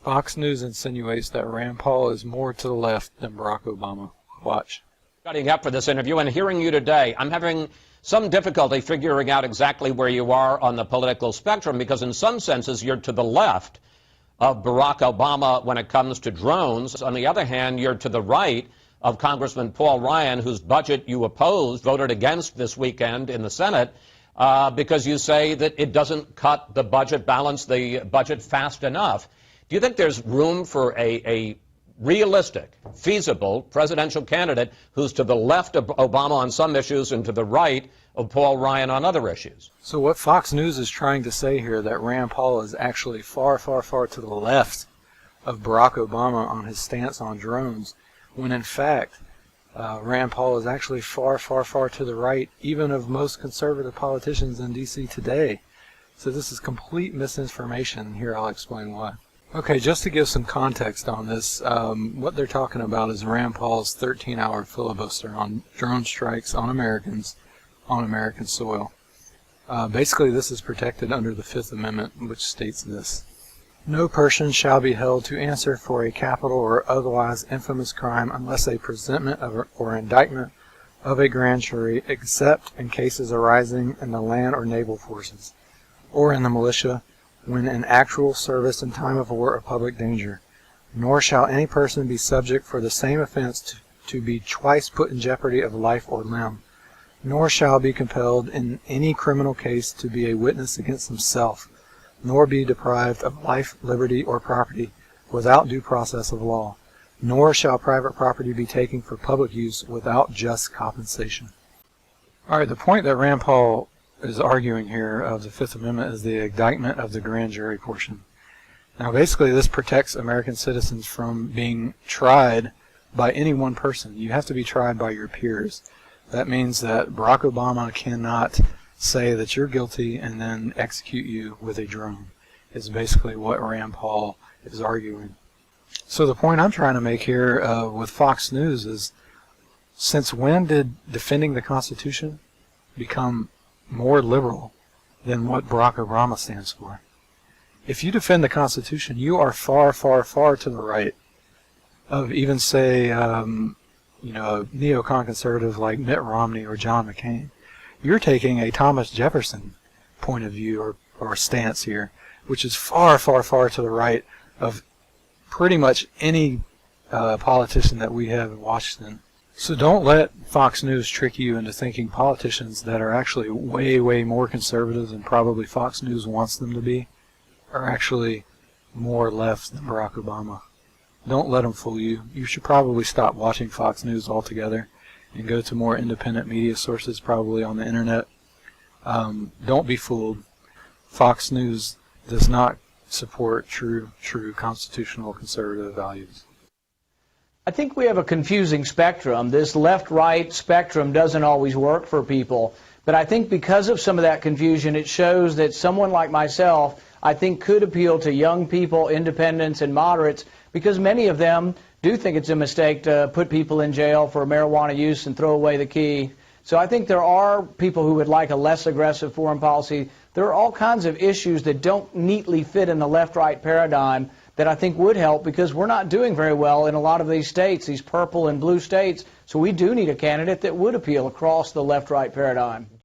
Fox News insinuates that Rand Paul is more to the left than Barack Obama. Watch. Studying up for this interview and hearing you today, I'm having some difficulty figuring out exactly where you are on the political spectrum, because in some senses you're to the left of Barack Obama when it comes to drones. On the other hand, you're to the right of Congressman Paul Ryan, whose budget you opposed, voted against this weekend in the Senate, because you say that it doesn't cut the budget, balance the budget fast enough. Do you think there's room for a realistic, feasible presidential candidate who's to the left of Obama on some issues and to the right of Paul Ryan on other issues? So what Fox News is trying to say here, that Rand Paul is actually far, far, far to the left of Barack Obama on his stance on drones, when in fact Rand Paul is actually far, far, far to the right, even of most conservative politicians in D.C. today. So this is complete misinformation. Here, I'll explain why. Okay, just to give some context on this, what they're talking about is Rand Paul's 13-hour filibuster on drone strikes on Americans on American soil. Basically, this is protected under the Fifth Amendment, which states this: no person shall be held to answer for a capital or otherwise infamous crime unless a presentment of or indictment of a grand jury, except in cases arising in the land or naval forces, or in the militia, when in actual service in time of war or public danger. Nor shall any person be subject for the same offense to be twice put in jeopardy of life or limb. Nor shall be compelled in any criminal case to be a witness against himself, nor be deprived of life, liberty, or property without due process of law. Nor shall private property be taken for public use without just compensation. All right, the point that Rand Paul is arguing here of the Fifth Amendment is the indictment of the grand jury portion. Now, basically, this protects American citizens from being tried by any one person. You have to be tried by your peers. That means that Barack Obama cannot say that you're guilty and then execute you with a drone, is basically what Rand Paul is arguing. So the point I'm trying to make here with Fox News is, since when did defending the Constitution become more liberal than what Barack Obama stands for? If you defend the Constitution, you are far, far, far to the right of even, say, a neocon conservative like Mitt Romney or John McCain. You're taking a Thomas Jefferson point of view or stance here, which is far, far, far to the right of pretty much any politician that we have in Washington. So don't let Fox News trick you into thinking politicians that are actually way, way more conservative than probably Fox News wants them to be are actually more left than Barack Obama. Don't let them fool you. You should probably stop watching Fox News altogether and go to more independent media sources, probably on the internet. Don't be fooled. Fox News does not support true constitutional conservative values. I think we have a confusing spectrum. This left-right spectrum doesn't always work for people. But I think because of some of that confusion, it shows that someone like myself, I think, could appeal to young people, independents, and moderates, because many of them do think it's a mistake to put people in jail for marijuana use and throw away the key. So I think there are people who would like a less aggressive foreign policy. There are all kinds of issues that don't neatly fit in the left-right paradigm that I think would help, because we're not doing very well in a lot of these states, these purple and blue states. So we do need a candidate that would appeal across the left-right paradigm.